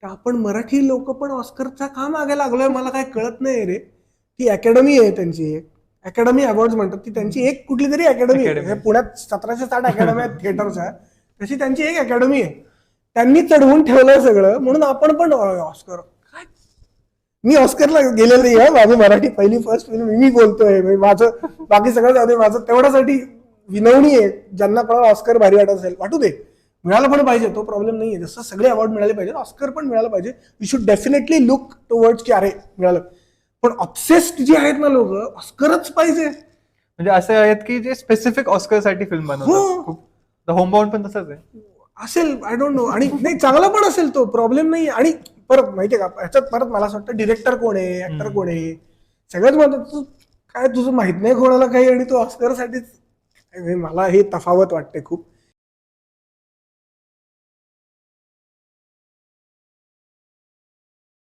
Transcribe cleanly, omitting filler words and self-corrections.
आपण मराठी लोक पण ऑस्करचा का मागे लागलोय मला काय कळत नाही रे. ती अकॅडमी आहे त्यांची एक अकॅडमी अवॉर्ड म्हणतात, ती त्यांची एक कुठली तरी अकॅडमी आहे. पुण्यात 1760 अकॅडमी आहेत थिएटरच्या, तशी त्यांची एक अकॅडमी आहे. त्यांनी चढवून ठेवलंय सगळं, म्हणून आपण पण ऑस्कर. मी ऑस्करला गेलेलं नाही, माझी मराठी पहिली फर्स्ट फिल्म मी बोलतोय. माझं बाकी सगळं जाऊ दे, माझं तेवढ्यासाठी विनवणी आहे. ज्यांना कोणाला ऑस्कर भारी वाटत असेल वाटू दे, मिळालं पण पाहिजे, तो प्रॉब्लेम नाहीये. जसं सगळे अवॉर्ड मिळाले पाहिजे, ऑस्कर पण मिळालं पाहिजे. You should definitely look towards की अरे मिळालं. पण ऑब्सेस्ड जी आहेत ना लोक, ऑस्करच पाहिजे. म्हणजे असे आहेत की जे स्पेसिफिक ऑस्कर साठी फिल्म बनवतात. द होमबाउंड पण तसंच आहे असेल, आय डोंट नो. आणि नाही, चांगला पण असेल, तो प्रॉब्लेम नाही. आणि परत माहितीये का, ह्याच्यात परत मला असं वाटतं डिरेक्टर कोण आहे, ऍक्टर कोण आहे, सगळ्यात महत्वाचं काय तुझं माहित नाही कोणाला काही, आणि तू ऑस्करसाठीच. मला हे तफावत वाटते खूप.